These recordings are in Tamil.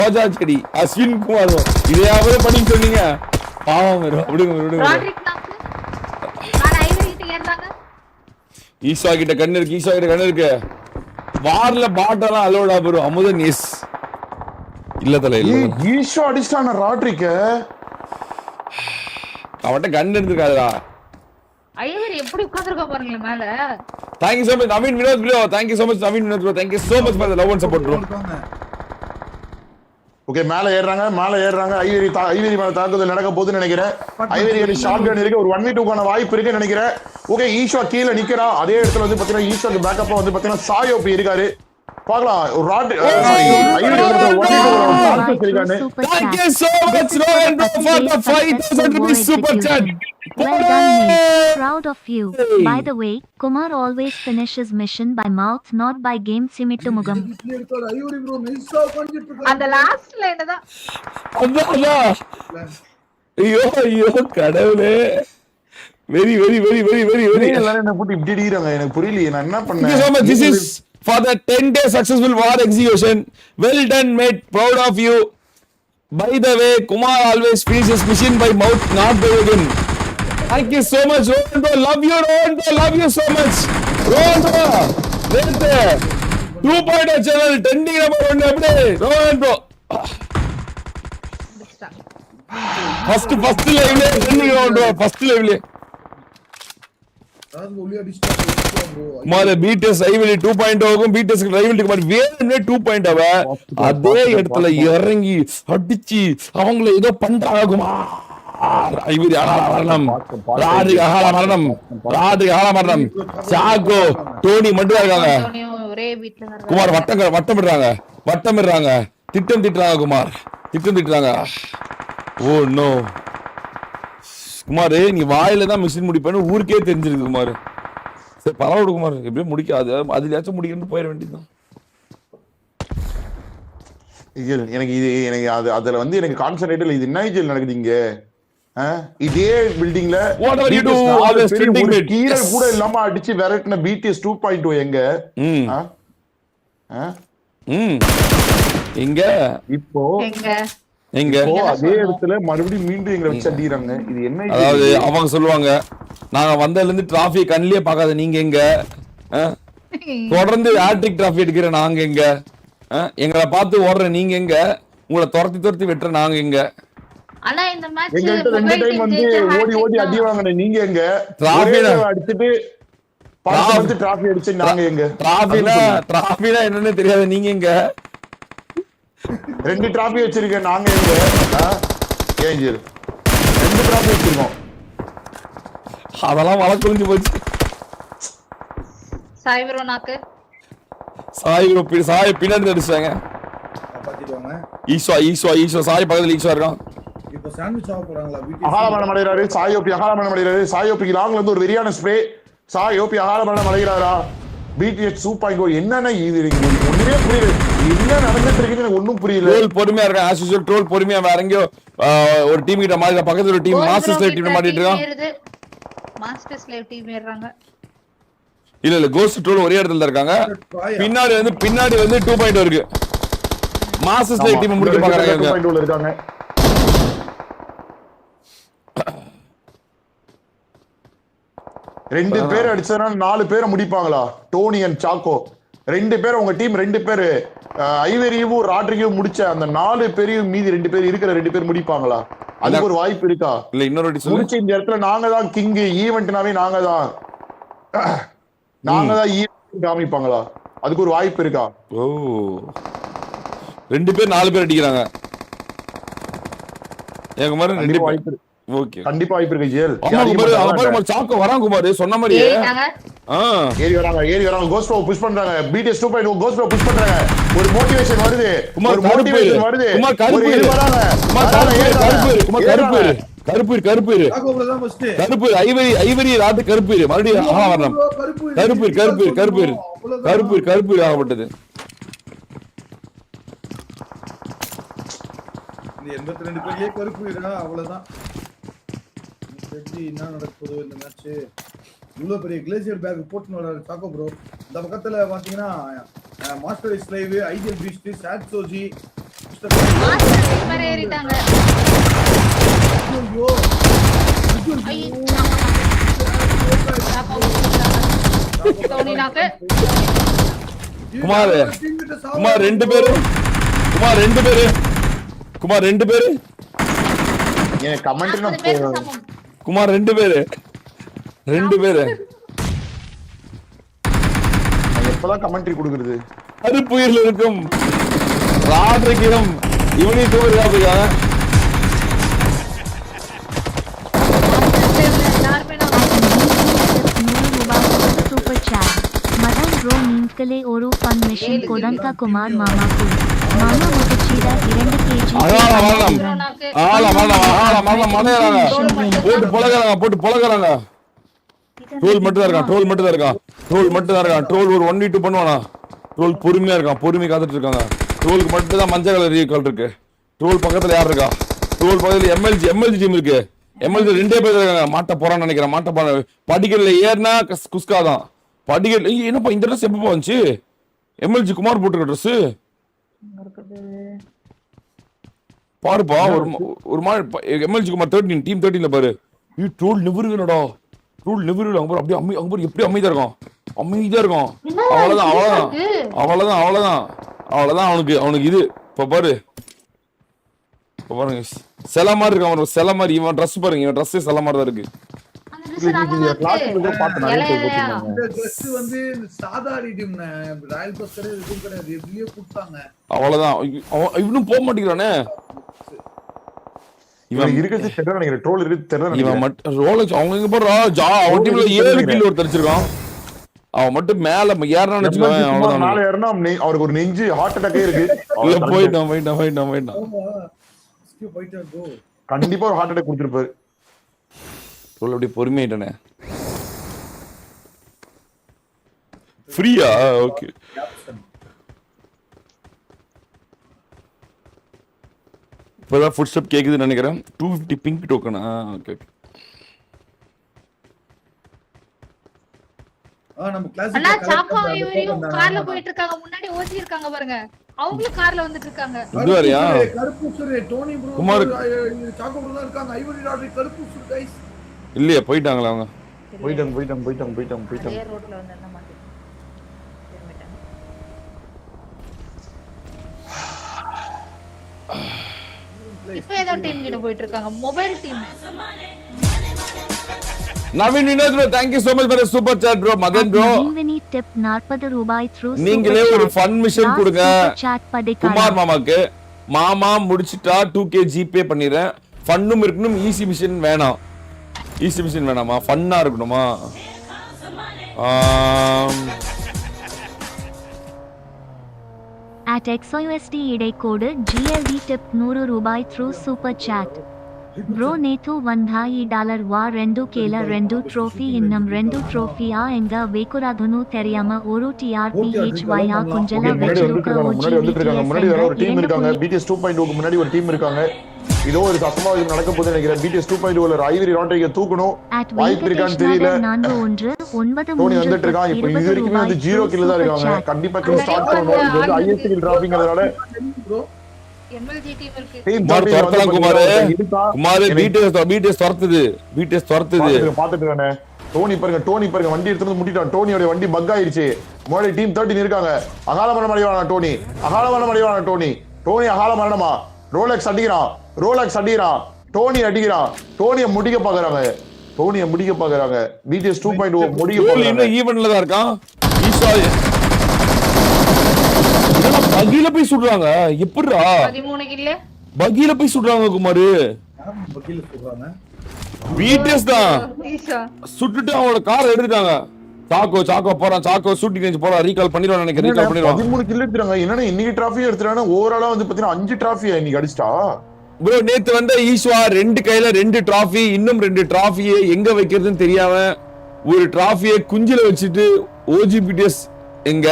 ரோஜா செடி அஸ்வின் குமார் இதையாவது படிக்க சொன்னீங்க பாவம் வரும் விடுங்க ஈஸ்வா கிட்ட கண்ணு இருக்கு வார்ல பாட்டெல்லாம் அலோடா ப்ரோ அமுதன் எஸ் இல்ல தல இல்ல ஈஸ்வா அடிச்சான ராட்ரிக்க அவட்ட கண்ணு எடுத்துக்காதடா ஐவர் எப்படி உட்கார்ந்திருக்க பாருங்க மேல Thank you so much Naveen Vinod bro thank you so much Naveen Vinod bro thank you so much for the love and support bro okay மேல ஏறுறாங்க ஐவரி மேல தாக்குதல் நடக்க போகுதுன்னு நினைக்கிறேன் ஐவரி ஷாட்கன் இருக்கு ஒரு 1v2 கான வாய்ப்பு இருக்குன்னு நினைக்கிறேன் ஓகே ஈஸ்வா கீழ நிக்கிறா அதே இடத்துல வந்து பாத்தீங்கன்னா ஈஸ்வாக்கு பேக்கப் வந்து பாத்தீங்கன்னா சாயோபி இருக்காரு பார்க்கலாம் ஒரு Rod Ivory Thank you so much Rohan bro for the 5000 rupees super chat Well done mate. Proud of you. By the way, Kumar always finishes mission by mouth not by game Simittu Mugam. அந்த லாஸ்ட்ல என்னதான் ஐயோ கடவுளே வெரி எல்லாரும் என்ன போட்டு இப்படி அடிக்கிறாங்க எனக்கு புரியலையே நான் என்ன பண்ணேன் so much this is for the 10-day successful war execution well done mate proud of you by the way Kumar always finishes mission by mouth not by again thank you so much Rohan bro love you so much Rohan bro lente 2.0 channel trending number 1 apdi Rohan bro first live le trending Rohan bro first live le மால பிடிஎஸ் ஐவலி 2.0 க்கும் பிடிஎஸ் ரைவல்க்கு மாதிரி வேணும்னே 2.0 அதே இடத்துல இறங்கி அடிச்சி அவங்கள ஏதோ பண்றாகுமா ஐவரி மரணம் சாகோ டோனி மட்டும் இருக்காங்க குமார் வட்டமிடுறாங்க திட்டம் திட்டுறாங்க குமார் ஓ நோ குமார் நீ வாயில தான் மிஷின் முடிப்பேன்னு ஊருக்கே தெரிஞ்சிருக்கு குமார் சரி பரவாயில்ல குமார் எப்படியும் முடிக்காது அதுலயாச்சும் முடிக்கணும்னு போயிட வேண்டியதுதான் எனக்கு அதுல வந்து எனக்கு கான்சென்ட்ரேட் இது என்ன ஜெல் நடக்குது இங்க இதே பில்டிங்ல கீழே கூட இல்லாம அடிச்சு விரட்டின பிடிஎஸ் 2.0 எங்க எங்க இப்போ அதே இடத்துல மறுபடியும் மீண்டும் எங்களை வச்சு அடிக்கிறாங்க இது என்ன அதாவது அவங்க சொல்லுவாங்க நாங்க வந்ததுல இருந்து டிராஃபி கண்ணிலே பார்க்காத நீங்க எங்க தொடர்ந்து ஹேட்ரிக் டிராஃபி எடுக்கிற நாங்க எங்க எங்களை பார்த்து ஓடுற நீங்க எங்க உங்களை துரத்தி வெட்டுற நாங்க எங்க ஆனா இந்த மேட்ச் எங்கள்ட்ட 2 டைம் வந்து ஓடி அடி வாங்குன நீங்க எங்க டிராஃபில அடிச்சிட்டு பாத்து வந்து டிராஃபி அடிச்சு நாங்க எங்க டிராஃபினா என்னன்னு தெரியாது நீங்க எங்க 2 டிராஃபி வச்சிருக்கேன் நாங்க எங்க ஏஞ்சல் 2 டிராஃபி வச்சிருக்கோம் அதெல்லாம் வழக்குறிஞ்சு போச்சு சாய் பின்னாடி அடிச்சாங்க ஈஸ்வா சாய் பக்கத்துல ஈஸ்வா இருக்கான் இப்போ சாண்ட்விச் ஆக போறாங்களா அகாலமரணம் அடைகிறாரு சாயோபி லாங்ல இருந்து ஒரு வெரியான ஸ்ப்ரே சாயோபி அகாலமரணம் அடைகிறாரா பிடிஎஸ் 2.0 என்னன்னா இது ஒண்ணுமே புரியல என்ன நடந்துட்டு இருக்குன்னு எனக்கு ஒண்ணும் புரியல ட்ரோல் பொறுமையா இருக்கான் ஆஸ் யூசுவல் ட்ரோல் பொறுமையா வேற எங்கயோ ஒரு டீம் கிட்ட மாதிரி பக்கத்துல ஒரு டீம் மாஸ்டர் ஸ்லேவ் டீம் மாட்டிட்டு இருக்கான் மாஸ்டர் ஸ்லேவ் டீம் ஏறாங்க இல்ல கோஸ்ட் ட்ரோல் ஒரே இடத்துல இருக்காங்க பின்னாடி வந்து 2.0 இருக்கு மாஸ்டர் ஸ்லேவ் டீம் முடிக்க பாக்குறாங்க 2.0 இருக்காங்க ரெண்டு பேர் அடிச்சதுனால 4 பேரை முடிப்பாங்களா டோனி அண்ட் சாக்கோ 2 பேர் உங்க டீம் 2 பேர் ஐவரியும் ராட்ரியும் முடிச்ச அந்த 4 பேரையும் மீதி 2 பேர் இருக்கிற 2 பேர் முடிப்பாங்களா அதுக்கு ஒரு வாய்ப்பு இருக்கா இல்ல இன்னொரு முடிச்ச இந்த இடத்துல நாங்க தான் கிங் ஈவென்ட்னாவே நாங்க தான் ஈவென்ட் காமிப்பாங்களா அதுக்கு ஒரு வாய்ப்பு இருக்கா ஓ 2 பேர் 4 பேர் அடிக்கிறாங்க ஏங்க மாதிரி 2 வாய்ப்பு ஓகே கண்டிப்பா வாய்ப்பு இருக்கு ஜெல் சாக்கோ வராங்க குமார் சொன்ன மாதிரி ஏறி வராங்க கோஸ்ட் ப்ரோ புஷ் பண்றாங்க பிடிஎஸ் 2.0 கோஸ்ட் ப்ரோ புஷ் பண்றாங்க ஒரு மோட்டிவேஷன் வருது குமார் கருப்பு ஐவரி ராத்து கருப்பு மறுபடியும் வரணும் கருப்பு ஆகப்பட்டது 82 பேர்லயே கருப்பு இருக்கா அவ்வளவுதான் என்ன நடக்குது இந்த மேட்ச் இவ்வளவு பெரிய கிளேசியர் பேக் போட்டு வராரு சாக்கோ ப்ரோ இந்த பக்கத்துல பாத்தீங்கன்னா மாஸ்டர் ஸ்லைவ் ஐடியல் பீஸ்ட் சாட்சோஜி மாஸ்டர் டீம் வேற ஏறிட்டாங்க. ஐயோ ஐயோ. டோனி நாக்கு. குமார் குமார் 2 பேரு குமார் 2 பேரு குமார் 2 பேரு எனக்கு கமெண்ட் 40 பேருக்கு சமம். குமார் 2 பேரு 2 பேரு எப்பதான் கமெண்ட்ரி கொடுக்குறது? அருப்புயிரில் இருக்கும் ராட்ரிக்கிடம் இவனையும் தூக்குறதுக்காக எல்லாருமே நான் Super chat. Madan bro நீங்களே ஒரு fun mission கொடங்கா குமார் மாமாக்கு. மாமா முகச்சீட 2 kg. போட்டு பொழகிறாங்க ட்ரோல் மட்டும் தான் இருக்கான் ட்ரோல் ஒரு 1v2 பண்ணுவானா? ட்ரோல் பொறுமையா இருக்கான், பொறுமை காத்துட்டு இருக்காங்க. ட்ரோலுக்கு மட்டும் தான் மஞ்சள் கலர் ரீகால் இருக்கு. ட்ரோல் பக்கத்துல யார் இருக்கா? ட்ரோல் பக்கத்துல எம்எல்ஜி டீம் இருக்கு. எம்எல்ஜி 2 பேர் இருக்காங்க. மாட்ட போறான்னு நினைக்கிறேன். படிக்கல ஏறினா குஸ்காதான். படிக்கல என்னப்பா இந்த ட்ரெஸ் எப்பப்பா வந்துச்சு? எம்எல்ஜி குமார் போட்டுருக்க ட்ரெஸ் பாருப்பா. ஒரு மாதிரி எம்எல்ஜி குமார் 13 டீம் 13ல பாரு. ட்ரோல் நிவருங்கடா. ட்ரோல் நிவருங்க அங்க பாரு. அப்படியே அங்க பாரு எப்படி அமைதியா இருக்கும். அவ்வளவுதான் அவனுக்கு இது. இப்ப பாரு செல மாதிரி இருக்கான். ஒரு செல மாதிரி இவன் ட்ரெஸ் பாருங்க. இவன் ட்ரெஸ் செல மாதிரி தான் இருக்கு. அவ்வளவுதான் இவனும் போக மாட்டேங்கிறானே. இவன் இருக்கிறது தெரியல நினைக்கிறேன். ட்ரோல் இருக்கு தெரியல. இவன் மட்டும் ரோலக்ஸ் அவங்க எங்க போறா? அவன் டீம்ல 7 கில் ஒரு தடிச்சிருக்கான். அவன் மட்டும் மேல ஏறணும்னு வச்சுக்கோங்க. அவ்வளவுதான். மேல ஏறனா அவருக்கு ஒரு நெஞ்சு ஹார்ட் அட்டாக்கே இருக்கு. போயிட்டான். கண்டிப்பா ஒரு ஹார்ட் அட்டாக் கொடுத்திருப்பாரு. ரோல் அப்படியே பொறுமையாயிட்டானே. ஃப்ரீயா? ஓகே. இப்பதான் ஃபுட் ஸ்டெப் கேக்குதுன்னு நினைக்கிறேன். 250 பிங்க் டோக்கனா? ஓகே. நம்ம அண்ணா சாக்கோ கிளாஸ் இவரையும் கார்ல போயிட்டு இருக்காங்க. முன்னாடி ஓசி இருக்காங்க பாருங்க. அவங்களும் கார்ல வந்துட்டு இருக்காங்க. இது வேறயா? கருப்புசுரே டோனி ப்ரோ குமார் சாக்கோ ப்ரோ தான் இருக்காங்க. ஐவரி லாட்ரி கருப்புசுர் गाइस. இல்லையா? போயிட்டாங்களா அவங்க? போயிட்டாங்க. ஏர் ரோட்ல வந்து என்ன மாட்டேன். இப்போ ஏதோ டீம் கிட்ட போயிட்டு இருக்காங்க. Mobile team. Naveen Vinod bro, thank you so much for the super chat bro. Madan bro, Naveen tip 40 ரூபாய் through நீங்களே ஒரு ஃபன் மிஷன் கொடுங்க குமார் மாமாக்கு. மாமா முடிச்சிட்டா 2k ஜிபே பண்ணிடுறேன். ஃபன்னும் இருக்கணும், ஈஸி மிஷன் வேணாம். ஈஸி மிஷன் வேணாமா? ஃபன்னா இருக்கணுமா? At XOUSD இடைக்கோடு GLD tip 100 ரூபாய் through super chat. Bro நேத்து வந்தாయి $2 2 ట్రోఫీ இன்னம் 2 ట్రోఫీயா எங்க வேக்குராதுனு தெரியாம ஒரு TRPHYA குஞ்சல வெச்சிருக்க முன்னாடி ஒரு டீம் இருக்காங்க. BTS 2.0 க்கு முன்னாடி ஒரு டீம் இருக்காங்க. இதோ ஒரு அசம்பாவிதம் நடக்க போகுது நினைக்கிறேன். BTS 2.0 ல ஐவரி ராட்ரிக தூக்கணும். வாய்ப்பு இருக்கான்னு தெரியல. 4193 டோனி வந்துட்டு இருக்கான். இப்போ இது வரைக்கும் வந்து 0 கில் தான் இருக்காங்க. கண்டிப்பா கில் ஸ்டார்ட் பண்ணனும். இது வந்து ஹையஸ்ட் கில் டிராப்பிங்கிறதால எம்எல்ஜி டீம் இருக்கு. குமார் துரத்தலாம். குமார் BTS துரத்துது. பாத்துட்டு இருக்கானே. டோனி பாருங்க வண்டி எடுத்து வந்து முட்டிட்டான். டோனியோட வண்டி பக் ஆயிருச்சு. முன்னாடி டீம் 13 இருக்காங்க. அகால மரணம் அடைவானா டோனி? டோனி அகால மரணமா? ரோலக்ஸ் அடிக்கிறான். டோனி அடிக்கிறான். டோனியை முடிக்க பாக்குறாங்க. BTS 2.0 முடிக்க பாக்குறாங்க. இன்னும் ஈவன்ல தான் இருக்கான். ஈஷா பகில போய் சுடுறாங்க. எப்படிடா 13 கில்ல பகில போய் சுடுறாங்க குமார்? வக்கீல் சொல்றாங்க. BTS தான் ஈஷா சுட்டுட்டு அவங்களோட கார் எடுத்துட்டாங்க. சாக்கோ போறான். சாக்கோ ஷூட்டிங் ரேஞ்ச் போறான். ரீகால் பண்ணிடுவான் நினைக்கிறேன். 13 கில் எடுத்துறாங்க. என்னன்னா இன்னைக்கு டிராஃபி எடுத்துறாங்க. ஓவராலா வந்து பாத்தீங்கன்னா 5 டிராஃபி இன்னைக்கு அடிச்சிட்டா. ப்ரோ நேத்து வந்த ஈஸ்வா 2 கையில 2 டிராஃபி, இன்னும் 2 டிராஃபியை எங்க வைக்கிறதுன்னு தெரியாம ஒரு டிராஃபியை குஞ்சில வச்சுட்டு OGBTS எங்க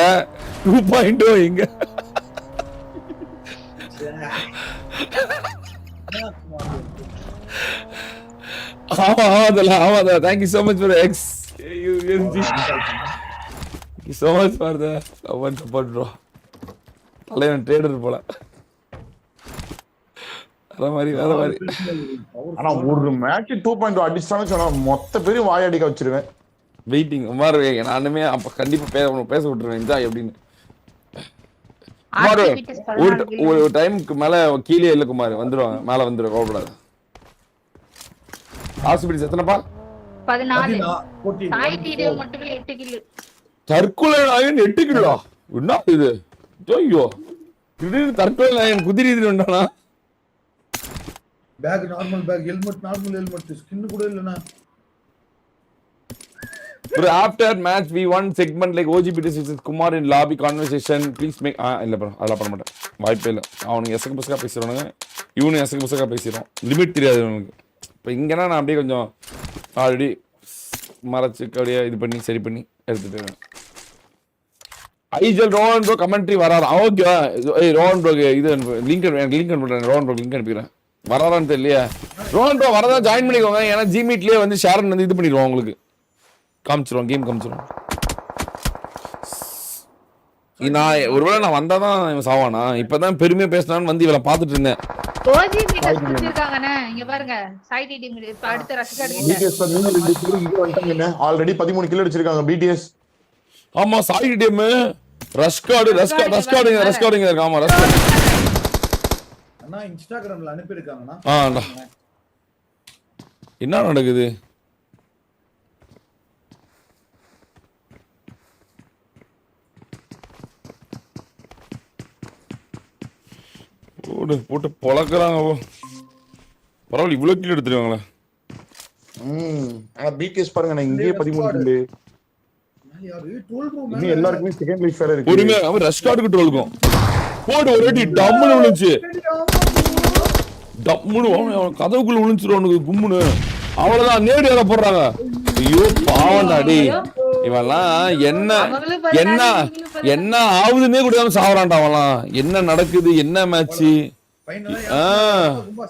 2.0 எங்க ஆமா. Thank you so much for the X. Thank you so much for the support bro. தலைவன் ட்ரேடர் போல. வேற மாதிரி ஆனா ஒரு மேட்ச் 2.2 அடிச்சானு சொன்னா மொத்த பேரும் வாயடிக்க வச்சிருவேன். வெயிட்டிங் குமார், நானுமே அப்ப கண்டிப்பா பேச விட்டுருவேன் என்ஜாய் அப்படின்னு. குமார் ஒரு டைமுக்கு மேல கீழே இல்ல குமார், வந்துருவாங்க மேல வந்துருவாங்க, கோவப்படாது. ஆர்சிபி எத்தனைப்பா? 14. சாய் டிடி மட்டும் 8 கில். தற்கொலை நாயன் 8 கிலோ, என்ன இது? ஐயோ திடீர்னு தற்கொலை நாயன் குதிரை வந்தானா? Bag normal bag, helmet normal helmet, skin கூட இல்லனா. Bro, after match we won segment like OGPT versus Kumar in lobby conversation, please make இல்ல bro, அதெல்லாம் பண்ண மாட்டேன், வாய்ப்பே இல்ல. அவனுக்கு எசக்கு பசக்கா பேசுறானுங்க, இவனு எசக்கு பசக்கா பேசிடுறான், லிமிட் தெரியாது அவனுக்கு. இப்போ இங்கன்னா நான் அப்படியே கொஞ்சம் ஆல்ரெடி மறைச்சு அப்படியே இது பண்ணி சரி பண்ணி எடுத்துட்டு வரேன். ஐஜல் ரோஹன் ப்ரோ கமெண்ட்ரி வராரா? ஓகேவா? ஏய் ரோஹன் ப்ரோ இது லிங்க் அனுப்புறேன், ரோஹன் ப்ரோ லிங்க் அனுப்பிக்கிறேன். வராரான்னு தெரியலையா? ரோஹன் ப்ரோ வரதா ஜாயின் பண்ணிக்கோங்க, ஏன்னா ஜிமீட்லேயே வந்து ஷேர் வந்து இது பண்ணிடுவோம், உங்களுக்கு காமிச்சிருவோம், கேம் காமிச்சிருவோம். நான் ஒருவேளை நான் வந்தாதான் இவன் சாவானா? இப்பதான் பெருமையா பேசினான்னு வந்து இவளை பாத்துட்டு இருந்தேன். ஓஜி மீட்டர்ஸ் குடிச்சிருக்காங்கண்ணே, இங்க பாருங்க. சாய் டிடி இப்ப அடுத்த ரஷ்கார்ட் BTS நீங்க 2 கிலோ இங்க வந்துட்டீங்க. ஆல்ரெடி 13 கிலோ அடிச்சிருக்காங்க BTS. ஆமா சாய் டீம் ரஷ்கார்டு இருக்கு. ஆமா ரஷ்கார்டு அண்ணா இன்ஸ்டாகிராம்ல அனுப்பி இருக்காங்கண்ணா. என்ன நடக்குது? போட்டு பொழக்கிறாங்க. பரவாயில்ல, இவ்வளவு கீழே எடுத்துருவாங்களா? ஆனா BTS பாருங்க, நான் இங்கேயே 13 கிலோ. எல்லாருக்குமே செகண்ட் லைஃப் வேற இருக்கு. பொறுமையா அவன் ரஷ்கார்டுக்கு ட்ரோல்கும் போடு ஒரு அடி டம்முன்னு விழுந்துச்சு. டம்முன்னு அவன் கதவுக்குள்ள விழுந்துச்சிருவானுக்கு கும்முன்னு. அவ்வளவுதான், நேடு ஏற போடுறாங்க. ஐயோ பாவம்டா டேய், இவெல்லாம் என்ன ஆகுதுன்னே கூட சாவறான்டா அவன்லாம். என்ன நடக்குது, என்ன மேட்ச்?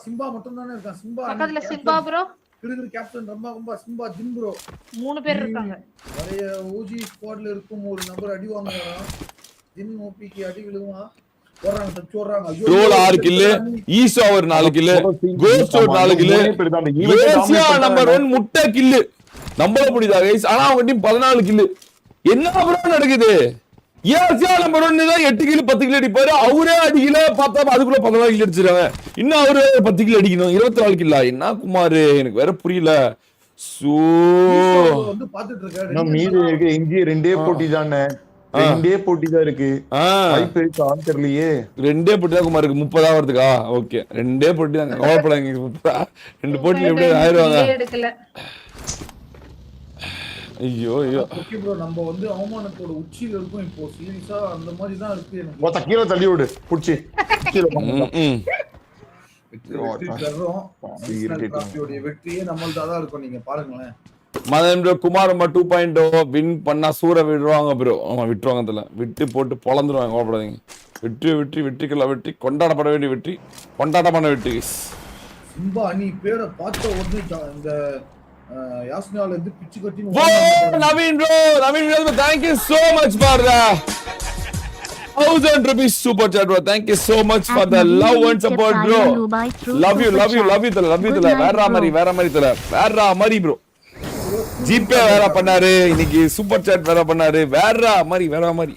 சிம்பா மட்டும் தானே இருக்கான். சிம்பா பக்கத்துல Simba bro, cricket captain ரம்மா Simba gym bro, 3 பேர் இருக்காங்க. நிறைய ஓஜி ஸ்குவாட்ல இருக்கும் ஒரு நபர் அடி வாங்குறான். ஜிம் ஓபிக்கு அடி விழுவான், போறாங்க தச்சு ஓடுறாங்க. ரோல் 6 கில், ஈசா ஒரு 4 கில், கோஸ்ட் ஒரு 4 கில், ஏசியா நம்பர் 1 முட்டை கில். நம்மள புடிதா गाइस? ஆனா அவங்க டீம் 14 கில். என்ன ப்ரோ நடக்குது? ஏசியா நம்பர் 1 தான் 8 கில் 10 கில் அடிப்பாரு. அவரே அடிக்கல, பார்த்தா அதுக்குள்ள 14 கில் அடிச்சிராங்க. இன்னும் அவரே 10 கில் அடிக்கணும், 24 கில்லா? என்ன குமார், எனக்கு வேற புரியல. சோ வந்து பாத்துட்டு இருக்காரு. நான் மீதி இருக்கு இங்கே 2 போட்டி தானே, 2 போட்டி தான் இருக்கு. வாய்ப்பு இருக்கு, ஆன் தெரியலையே. 2 போட்டி தான் குமார் இருக்கு. 30 ஆவறதுக்கா? ஓகே, 2 போட்டி தான். கவலைப்படாதீங்க, 2 போட்டி எப்படியே ஆயிடுவாங்க. எடுக்கல. ஐயோ ஐயோ ஓகே ப்ரோ, நம்ம வந்து அவமானத்தோட உச்சியில இருக்கும் இப்போ. சீரியஸா அந்த மாதிரி தான் இருக்கு எனக்கு. மொத்த கீழே தள்ளி விடு, புடிச்சு கீழே வெற்றியே நம்மள்தான் தான் இருக்கும். நீங்க பாருங்களேன், மதன் ப்ரோ குமார் 2.0 வின் பண்ணா சூற விடுவாங்க ப்ரோ. ஆமா விட்டுருவாங்க, அதுல விட்டு போட்டு பொழந்துருவாங்க, கோவப்படாதீங்க. வெற்றிக்கெல்லாம் வெற்றி, கொண்டாடப்பட வேண்டிய வெற்றி, கொண்டாட பண்ண வெற்றி. சிம்பா நீ பேரை பார்த்த உடனே இந்த யாஸ்னால இருந்து பிச்சு கட்டி. Naveen bro, thank you so much for the 1000 rupees super chat bro. Thank you so much for the love and support bro. Love you தல. வேற மாதிரி bro. ஜிபே வேற பண்ணாரு, இன்னைக்கு சூப்பர் சாட் வேற பண்ணாரு. வேற மாதிரி.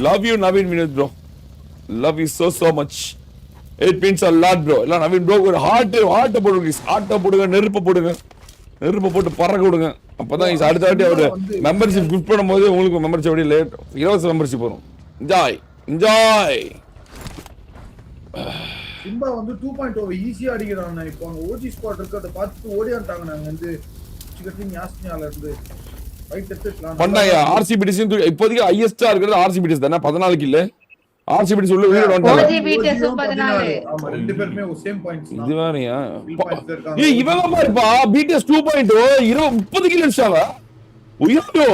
Love you Naveen Vinod bro. Love you so much. It means a lot bro. இல்ல நவீன் bro ஒரு ஹார்ட் போடுங்க, ஹார்ட் போடுங்க, நெருப்பு போட்டு பறக்க விடுங்க. அப்பதான் அடுத்த வாட்டி அவரு மெம்பர்ஷிப் கிஃப்ட் பண்ணும்போது உங்களுக்கு மெம்பர்ஷிப் அப்படியே லேட் இலவச மெம்பர்ஷிப் வரும். என்ஜாய். சிம்பா வந்து 2.0 ஈஸியா அடிக்கிறாங்க. இப்போ அங்க ஓஜி ஸ்குவாட் இருக்கறத பார்த்து ஓடியாண்டாங்க. நாங்க வந்து சிக்கட்டிங் யாஸ்னியால இருந்து ஃபைட் எடுத்துக்கலாம் பண்ணாயா. ஆர்சிபிடிஸ் இப்போதைக்கு ஹையஸ்டா இருக்கிறது ஆர்சிபிடிஸ் தானே, 14 கில். ஆர்சிபிடி சொல்ல வீடியோ வந்துட்டாங்க. OGBTS 14. ஆமா, ரெண்டு பேருமே சேம் பாயிண்ட்ஸ் தான். இது வேறயா? ஏய் இவங்க பாருப்பா, BTS 2.0 30 கில் அடிச்சாங்க. உயர்டோ.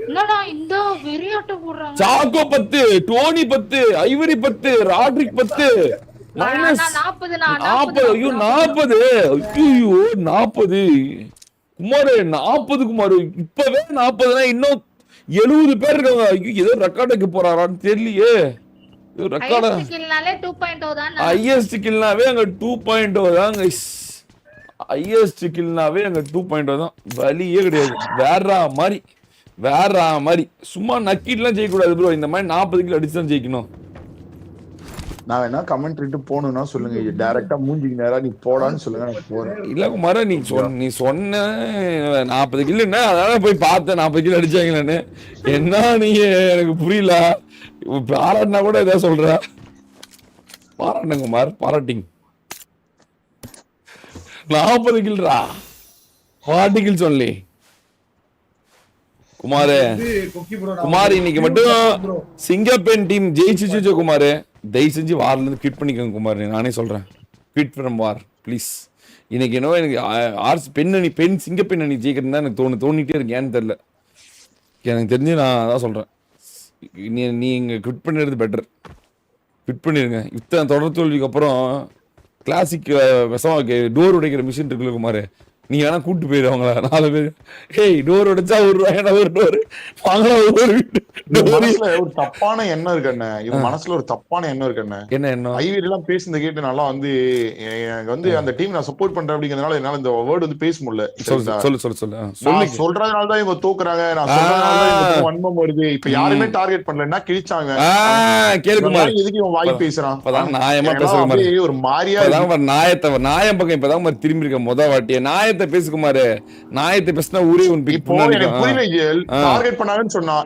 என்னடா இந்த வெறியாட்ட போடுறாங்க. சாக்கோ 10, டோனி 10, ஐவரி 10, ராட்ரிக் 10. மைனஸ் 40. ஐயோ 40. ஐயோ 40. குமார் 40 குமார். இப்பவே 40னா இன்னும் 70 பேர் இருக்காங்க. ஐயோ ஏதோ ரெக்கார்ட் வைக்க போறாரான்னு தெரியலையே. இது ரெக்கார்டா ஹையஸ்ட் கில்னாலே 2.0 தான். ஹையஸ்ட் கில்னாவே அங்க 2.0 தான் guys. ஹையஸ்ட் கில்னாவே அங்க 2.0 தான். வலியே கிடையாது. வேற மாதிரி சும்மா நக்கிட்டுலாம் ஜெயிக்க கூடாது ப்ரோ. இந்த மாதிரி 40 கில் அடிச்சு தான் ஜெயிக்கணும். நான் வேணா கமெண்ட் இட்டு போகணும்னா சொல்லுங்க, டைரக்டா மூஞ்சிக்கு நேரா நீ போடான்னு சொல்லுங்க, நான் போறேன். இல்ல குமார, நீ சொன்ன 40 கில்லுன்னா அதனால போய் பார்த்தேன் 40 கில் அடிச்சாங்களான்னு. என்ன நீங்க எனக்கு புரியல. பாராட்டினா கூட ஏதாவது சொல்ற. பாராட்டுங்க குமார், பாராட்டிங். 40 கில்ரா, 40 கில் சொல்லி குமாரே. குமார் இன்னைக்கு மட்டும் சிங்கப்பெண் டீம் ஜெயிச்சிச்சு குமார். தயவு செஞ்சு வார்ல இருந்து கிட் பண்ணிக்கோங்க குமார். நானே சொல்றேன், கிட் ஃப்ரம் வார் ப்ளீஸ். இன்னைக்கு என்னவோ எனக்கு பெண் சிங்கப்பெண் அணி ஜெயிக்கிறது தான் எனக்கு தோணிட்டே இருக்கு. ஏன்னு தெரியல, எனக்கு தெரிஞ்சு நான் அதான் சொல்றேன், நீங்க குவிட் பண்ணிடுறது பெட்டர். குவிட் பண்ணிடுங்க. இத்தனை தொடர் தோல்விக்கு அப்புறம் கிளாசிக் விஷமா டோர் உடைக்கிற மிஷின் இருக்குல்ல குமார், நீங்க வேணா கூட்டு போயிருவாங்களா 4 பேர். ஏய் டோர் உடைச்சா ₹1 ஒரு டோர் வாங்கலாம். ஒரு தப்பான எண்ணம் இருக்கு அண்ணே, இவங்க மனசுல ஒரு தப்பான எண்ணம் இருக்கு அண்ணே. என்ன எண்ணம்? ஐவீர் எல்லாம் பேசுனது கேட்டு நல்லா வந்து எனக்கு வந்து அந்த டீம் நான் சப்போர்ட் பண்றேன் அப்படிங்கறதுனால என்னால இந்த வேர்ட் வந்து பேச முடியல. சொல்லு சொல்றதுனால தான் இவங்க தோக்குறாங்க, நான் சொல்றதுனால தான் இவங்க வன்மம் வருது. இப்ப யாருமே டார்கெட் பண்ணலன்னா கிழிச்சாங்க. கேளுக்குமார், எதுக்கு இவன் வாய் பேசுறான்? நியாயமா பேசுற ஒரு மாரியா நியாயம் பக்கம் இப்பதான் திரும்பி இருக்க முத வாட்டிய நியாயத்தை பேசுகுமாரு. நியாயத்தை பேசினா ஊரே உன் பிக் புரியல. டார்கெட் பண்ணாங்கன்னு சொன்னா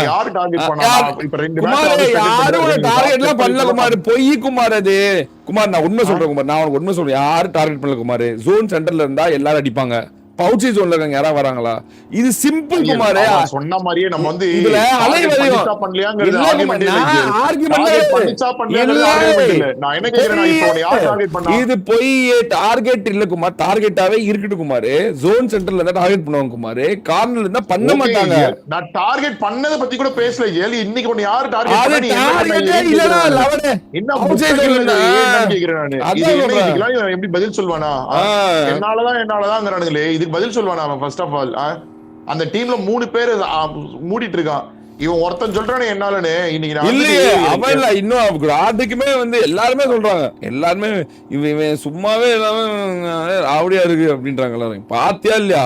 யாரு டார்கெட் பண்ணா? இப்ப 2 மேட்ச் யாரும் டார்கெட்லாம் பண்ணல குமார். பொய் குமார் அது. குமார் நான் உண்மை சொல்றேன் குமார், நான் உனக்கு உண்மை சொல்றேன். யாரும் டார்கெட் பண்ணல குமார். ஜோன் சென்டர்ல இருந்தா எல்லாரும் அடிப்பாங்க. பவுச்சி ஜோன்ல இருக்காங்க, யாரா வராங்களா? இது சிம்பிள் குமார். சொன்ன மாதிரியே நம்ம வந்து இதுல அலைவரியம் பண்ணலையாங்கிறது ஆர்குமென்ட் இல்ல. நான் என்ன கேக்குறேன்னா இப்போ யார் டார்கெட் பண்ணா? இது போய் டார்கெட் இல்ல குமார். டார்கெட்டாவே இருக்கட்டும் குமார். ஜோன் சென்டர்ல இருந்தா டார்கெட் பண்ணுவாங்க குமார். கார்னர்ல இருந்தா பண்ண மாட்டாங்க. நான் டார்கெட் பண்ணத பத்தி கூட பேசல. ஏலி இன்னைக்கு ஒன்னு யார் டார்கெட் பண்ணா? நீ இல்லடா லவனே என்ன என்ன கேக்குறேன் நானு. இதுக்கெல்லாம் எப்படி பதில் சொல்வானா? என்னாலதான்ங்கறானுங்களே. இதுக்கு பதில் சொல்வானா அவன்? ஃபர்ஸ்ட் ஆஃப் ஆல் அந்த டீம்ல 3 பேர் மூடிட்டு இருக்கான். இவன் ஒருத்தன் சொல்றானே என்னாலன்னு. இன்னைக்கு அவன் இல்ல, இன்னும் ராட்டுக்குமே வந்து எல்லாருமே சொல்றாங்க. எல்லாருமே இவன் சும்மாவே எல்லாமே ஆவடியா இருக்கு அப்படின்றாங்க எல்லாரும். பாத்தியா இல்லையா?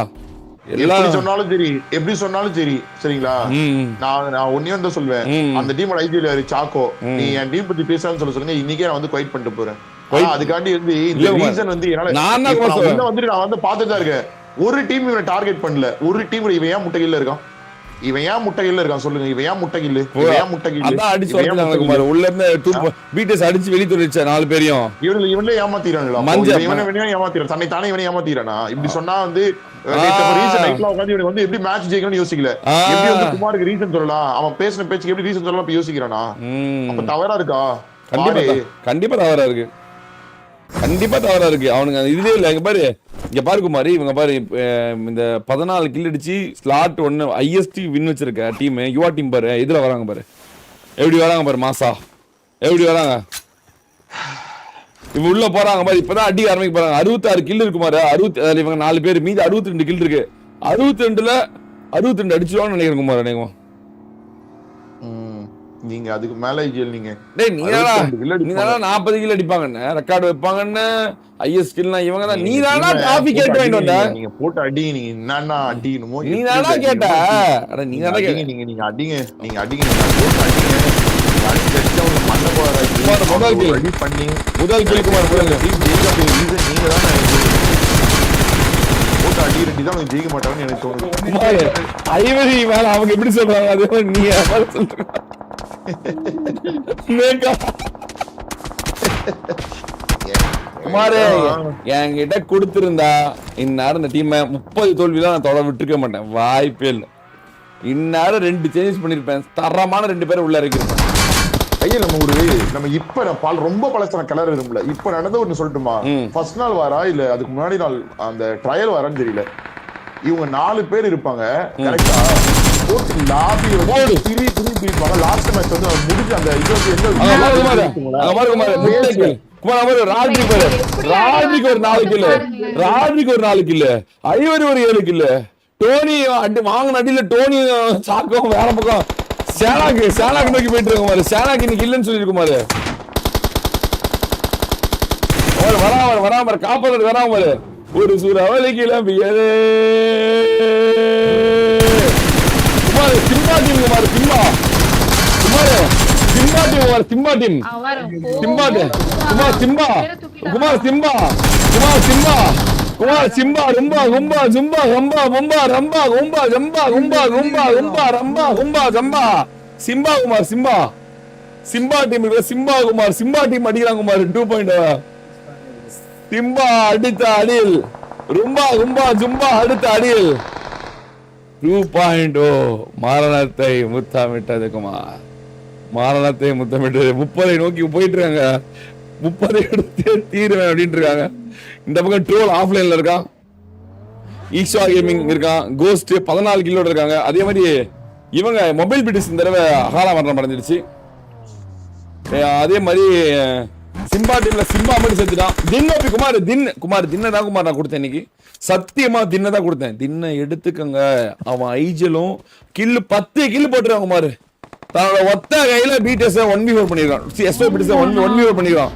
எல்லாரும் சொன்னாலும் சரி, எப்படி சொன்னாலும் சரி, சரிங்களா? நான் ஒன்னே வந்து சொல்வேன், அந்த டீமோட ஐஜில சாக்கோ, நீ என் டீம் பத்தி பேசலாம்னு சொல்லுங்க. இன்னைக்கே நான் வந்து குவைட் பண்ணிட்டு போறேன். அதுக்காண்டி வந்து இந்த ரீசன் வந்து என்னால வந்து நான் வந்து பாத்துதான் இருக்கேன். ஒரு டீம் இவனை டார்கெட் பண்ணல. ஒரு டீம் இவன் ஏன் முட்டையில இருக்கான்? இவன் ஏன் முட்டையில இருக்கான் சொல்லுங்க. இவன் ஏன் முட்டையில உள்ள இருந்து பீட்டஸ் அடிச்சு வெளிய தள்ளிச்ச 4 பேரையும் இவனே ஏமாத்திரானுங்களா? இவனே ஏமாத்திரான், தன்னை தானே இவனே ஏமாத்திரானா? இப்படி சொன்னா வந்து இவனுக்கு வந்து எப்படி மேட்ச் ஜெயிக்கணும்னு யோசிக்கல. எப்படி வந்து குமாருக்கு ரீசன் சொல்லலாம்? அவன் பேசின பேச்சுக்கு எப்படி ரீசன் சொல்லலாம் இப்ப யோசிக்கிறானா? அப்ப தவறா இருக்கா? கண்டிப்பா தவறா இருக்கு. கண்டிப்பா தவறா இருக்கு. அவனுங்க இதுவே இல்ல. இங்க பாரு குமாரி, இவங்க பாரு இந்த 14 கில் அடிச்சு ஸ்லாட் 1 ஹையஸ்ட் வின் வச்சிருக்க டீம் யுவா டீம் பாரு. இதுல வராங்க பாரு, எப்படி வராங்க பாரு. மாசா எப்படி வராங்க, இவங்க உள்ள போறாங்க பாரு. இப்பதான் அடி ஆரம்பிக்க போறாங்க. 66 கில் இருக்கு பாரு. 60 இவங்க 4 பேர், மீதி 62 கில் இருக்கு. 62ல 62 அடிச்சிருவான்னு நினைக்கிறேன் குமார். நினைக்கும் நீங்க அதுக்கு மேல நீங்க 40 கில் அடிப்பாங்கன்னு ரெக்கார்டு வைப்பாங்கன்னு ஐஎஸ் கில்னா இவங்க தான். நீ தானா டிராஃபி கேட் வாங்கிட்டு வந்த? நீங்க போட்டு அடி, நீங்க என்னன்னா அடிக்கணுமோ நீ தானா கேட்ட? அட நீ தானா கேட்ட? நீங்க அடிங்க, நீங்க அடிங்க, போட்டு அடிங்க. அடிச்சா ஒரு மண்ண போறாரு. முதல் கில் அடி பண்ணி முதல் கில் குமார். நீங்க தான போட்டு அடி ரெடி தான் ஜெயிக்க மாட்டாங்கன்னு எனக்கு தோணுது. ஐவரி மேல அவங்க எப்படி சொல்றாங்க அது நீ சொல்ற. குமாரே என்கிட்ட கொடுத்திருந்தா இந்நேரம் இந்த டீம் 30 தோல்விலாம் நான் தொட விட்டுருக்க மாட்டேன். வாய்ப்பே இல்லை. இந்நேரம் 2 சேஞ்சஸ் பண்ணிருப்பேன். தரமான 2 பேரை உள்ள இறக்கிருப்பேன். ஐயா நம்ம இப்ப ரொம்ப பழசான கலர் இருக்கும்ல. இப்ப நடந்த ஒண்ணு சொல்லட்டுமா? ஃபர்ஸ்ட் நாள் வாரா இல்ல அதுக்கு முன்னாடி நாள் அந்த ட்ரையல் வாரான்னு தெரியல. இவங்க 4 பேர் இருப்பாங்க கரெக்டா. லாபி பிரிப்பாங்க. லாஸ்ட் மேட்ச் வந்து முடிஞ்சு அந்த ராஜிக்கு ஒரு 4 கில்லு, ராஜிக்கு ஒரு 4 கில்லு, ஐவரி ஒரு 7 கில்லு. டோனி வாங்கின அடியில டோனி சாக்கும் வேற பக்கம் சேனாக்கு நோக்கி போயிட்டு இருக்க குமார். சேனாக்கு இன்னைக்கு இல்லைன்னு சொல்லிருக்கு குமார். வராம காப்பாத்து வராம ஒரு சூறாவளி கிளம்பியதே Kumar. Simba team Kumar. Simba team அடிக்கிறாங்க குமார். 2.0 சிம்பா அடித்த அடியில் ஜும்பா அடுத்த அடியில் 2.0 மரணத்தை முத்தமிட்டது குமார். 30 நோக்கி போயிட்டு இருக்காங்க. 30 எடுத்து தீருவேன் அப்படின்ட்டு இருக்காங்க. இந்த பக்கம் ட்ரோல் ஆஃப்லைன்ல இருக்கான். ஈஷா கேமிங் இருக்கான். கோஸ்ட் 14 கிலோட இருக்காங்க. அதே மாதிரி இவங்க மொபைல் பிடிஸ் இந்த தடவை அகால மரணம் அடைஞ்சிருச்சு. அதே மாதிரி சிம்பா டீம்ல சிம்பா மட்டும் செத்துட்டான். தின்னோப்பி குமார் தின்ன தான் குமார் நான் கொடுத்தேன் இன்னைக்கு. சத்தியமா தின்ன தான் கொடுத்தேன். தின்ன எடுத்துக்கங்க. அவன் ஐஜலும் கில்லு 10 கில்லு போட்டுருக்கான் குமார். தன்னோட ஒத்த கையில பிடிஎஸ் 1v4 பண்ணிருக்கான். எஸ்ஓ பிடிஎஸ் 1v4 பண்ணிருக்கான்.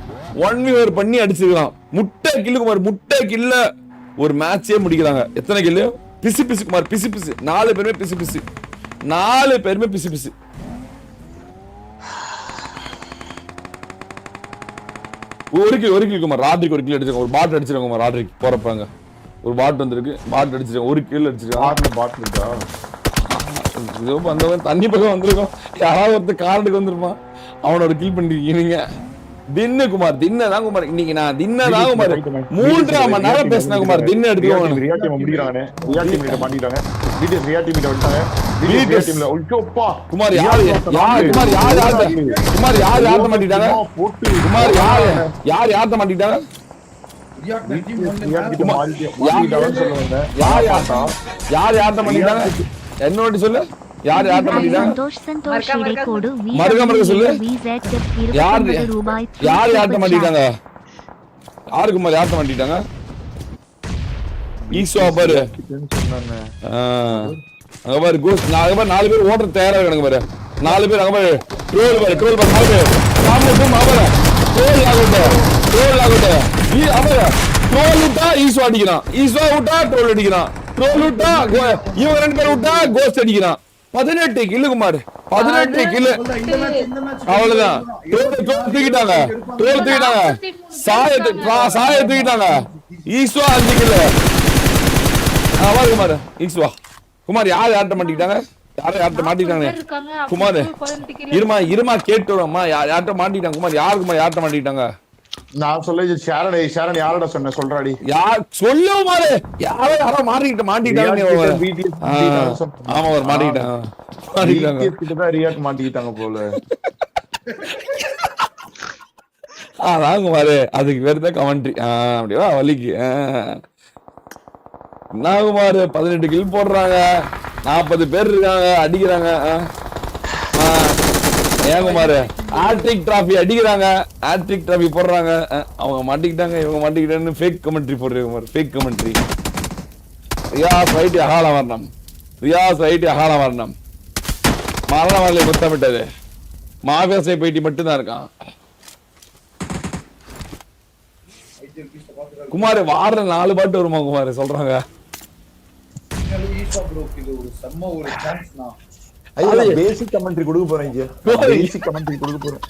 1v4 பண்ணி அடிச்சிருக்கான். முட்டை கில்லு குமார். முட்டை கில்ல ஒரு மேட்சே முடிக்கிறாங்க. எத்தனை கில்லு? பிசு குமார். பிசு 4 பேருமே பிசு 4 பேருமே பிசு. ஒரு கில் குமார். ராட்ரிக்கு ஒரு கில் அடிச்சிருக்காங்க. ஒரு பாட் அடிச்சிருக்காங்க குமார். ராட்ரிக்கு போறப்பாங்க ஒரு பாட் வந்திருக்கு. பாட் அடிச்சிருக்காங்க. ஒரு கில் அடிச்சிருக்காங்க. பாட் இருக்கா? இதோ வந்தவன் தண்ணி பக்கம் வந்திருக்கோம். யாராவது ஒருத்தர் காரனுக்கு வந்திருப்பான். அவனோட கில் பண்ணிருக்கீங்க. தின்னு குமார். தின்னதான் குமார். இன்னைக்கு நான் தின்னதான் குமார். 3.5 மணி நேரம் பேசினேன் குமார். தின்னு எடுத்துக்கோங்க. ரியா டீம் முடிறானே. ரியா டீம் கிட்ட மாட்டிட்டாங்க. பிடிஎஸ் ரியா டீம் கிட்ட வந்துட்டாங்க. பிடிஎஸ் டீம்ல ஒய்யோப்பா குமார் யார் யார்ட்ட மாட்டிட்டாங்க? குமார் யார் யார்ட்ட மாட்டிட்டாங்க? யார் யார்ட்ட மாட்டிட்டாங்க? என்னோட சொல்லு. யார் யார்ட்ட மாட்டிட்டாங்க? சந்தோஷ் இடைக்கோடு மறுக்க சொல்லு. யார் யார்ட்ட மாட்டிட்டாங்க? யாரு குமார் யார்ட்ட மாட்டிட்டாங்க? ஈஸ்வா பாரு. அங்க பாரு கோஸ்ட். அங்க பாரு 4 பேர் ஓடுற தயாரா இருக்காங்க பாரு. 4 பேர் அங்க பாரு. ட்ரோல் பாரு 4 பேர். சாமத்தும் அவர ட்ரோல் ஆகட்ட. அவர ட்ரோல் விட்டா ஈஸ்வா அடிக்கிறான். ஈஸ்வா விட்டா ட்ரோல் அடிக்கிறான். ட்ரோல் விட்டா இவங்க 2 பேர் விட்டா கோஸ்ட் அடிக்கிறான். 18 கில்லு குமார். 18 கில்லு. அவ்வளவுதான். ட்ரோல் தூக்கிட்டாங்க. சாய தூக்கிட்டாங்க. ஈஸ்வா 5 கில்லு. குமார் ஈஸ்வா குமார் யார் யார்ட்ட மாட்டிக்கிட்டாங்க? யார்ட்ட மாட்டிக்கிட்டாங்க குமார்? இருமா கேட்டு வரமா. யார்ட்ட மாட்டிக்கிட்டாங்க குமார்? யார்ட்ட மாட்டிக்கிட்டாங்க? நான் சொல்ல ஷேரன் யாரோட சொன்ன சொல்றாடி. யார் சொல்லு குமார். யாரோ மாட்டிக்கிட்டாங்க. ஆமா ஒரு மாட்டிக்கிட்டாங்க. ரியாக்ட் மாட்டிக்கிட்டாங்க போல. அதான் குமார். அதுக்கு பேர் தான் கமெண்ட்ரி. அப்படியா வலிக்கு. என்ன குமார் 18 கில் போடுறாங்க. 40 பேர் இருக்காங்க அடிக்கிறாங்க. ஏன் குமார் ஹாட்ரிக் டிராஃபி அடிக்கிறாங்க. ஹாட்ரிக் டிராஃபி போடுறாங்க. அவங்க மாட்டிக்கிட்டாங்க இவங்க மாட்டிக்கிட்டாங்கன்னு ஃபேக் கமெண்ட்ரி போடுறீங்க Kumar. Fake commentary. Riyaz right அகால மரணம். மரண வரலை முத்தமிட்டது. மாஃபியாசை போயிட்டு மட்டும்தான் இருக்கான் குமார். வார 4 பாட்டு வருமா குமார் சொல்றாங்க. பேசிக் கமெண்ட்ரி கொடுக்க போறேன். பேசிக் கமெண்ட்ரி கொடுக்க போறேன்.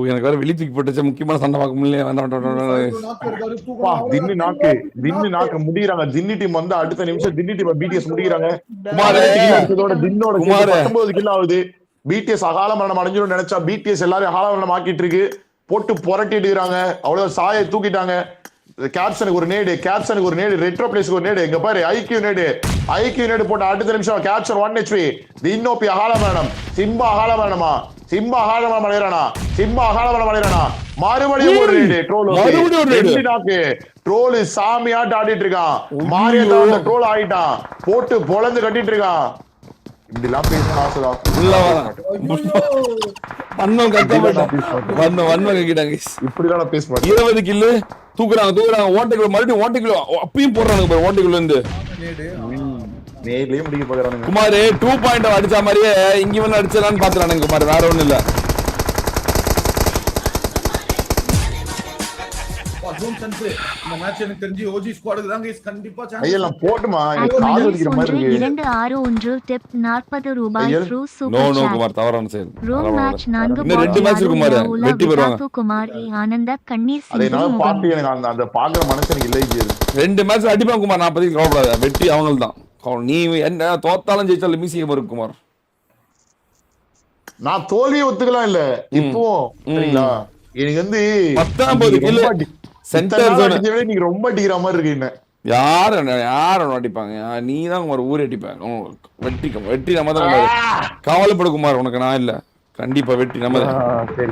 எனக்கு வேற வெளி தூக்கி போட்டுச்சு. முக்கியமான சண்டை பார்க்க முடியல. தின்னு நாக்கு முடியறாங்க. தின்னி டீம் வந்து அடுத்த நிமிஷம் தின்னி டீம் பிடிஎஸ் முடிக்கிறாங்க. 19 கில் ஆகுது. பிடிஎஸ் அகால மரணம் அடைஞ்சிடும் நினைச்சா பிடிஎஸ் எல்லாரும் அகால மரணம் ஆக்கிட்டு இருக்கு. போட்டு புரட்டிட்டு இருக்காங்க. அவ்வளவு சாயை தூக்கிட்டாங்க. கேப்சனுக்கு ஒரு நேடு ரெட்ரோ பிளேஸ்க்கு ஒரு நேடு. இங்க பாரு ஐக்யூ நேடு போட்ட அடுத்த நிமிஷம் கேப்சன் 1 HP. இன்னோப்பி அகால மரணம். சிம்பா அகால மரணமா? சிம்பா அகால மரணம். மறுபடியும் ஒரு நேடு ட்ரோல். ட்ரோல் சாமியாட்டு ஆடிட்டு இருக்கான். மாரியத்தை ட்ரோல் ஆயிட்டான். போட்டு பொளந்து கட்டிட்டு இருக்கான். இப்படிலாம் பேசணும் ஆசைதான். இப்படிலாம் பேச மாட்டேன். 20 கில்லு தூக்குறாங்க ஓட்டைக்குள்ள மறுபடியும் ஓட்டைக்குள்ள அப்பயும் போடுறாங்க ஓட்டைக்குள்ள இருந்து நேர்லயே முடிக்க போகிறானுங்க. குமார் 2.0 அடிச்ச மாதிரியே இங்க வந்து அடிச்சலான்னு பாத்துறானுங்க குமார், வேற ஒண்ணும் இல்ல. இந்த மேட்ச் எனக்கு தெரிஞ்சு ஓஜி ஸ்குவாடுக்கு தான் गाइस கண்டிப்பா சான்ஸ். ஐயெல்லாம் போடுமா, எனக்கு கால் வலிக்கிற மாதிரி இருக்கு. 261 டிப் 40 ரூபாய் through super no chat. Kumar தவறான செயல். ரோம் மேட்ச் 4 இன்னும் 2 மேட்ச் இருக்கு குமார், வெட்டி வருவாங்க. குமார் ஆனந்த கண்ணீர் அதே சிந்தி நான் முகம். பாத்து எனக்கு அந்த பாக்குற மனசு எனக்கு இல்லை. 2 மேட்ச் அடிப்பாங்க குமார், 40 கவலைப்படாத, வெட்டி அவங்கள்தான். நீ என்ன தோத்தாலும் ஜெயிச்சாலும் மியூசியம் இருக்கு குமார். நான் தோல்வியை ஒத்துக்கலாம் இல்ல இப்போ சரிங்களா. எனக்கு வந்து 19 கிலோ சென்டர் ஜோன் நீங்க ரொம்ப அடிக்கிற மாதிரி இருக்கு. என்ன யார அடிப்பாங்க, நீ தான் குமார் ஊரே அடிப்பாங்க. வெற்றி நம்ம தான் கவலைப்படு குமார், உனக்கு நான் இல்ல, கண்டிப்பா வெற்றி நம்ம தான். சரி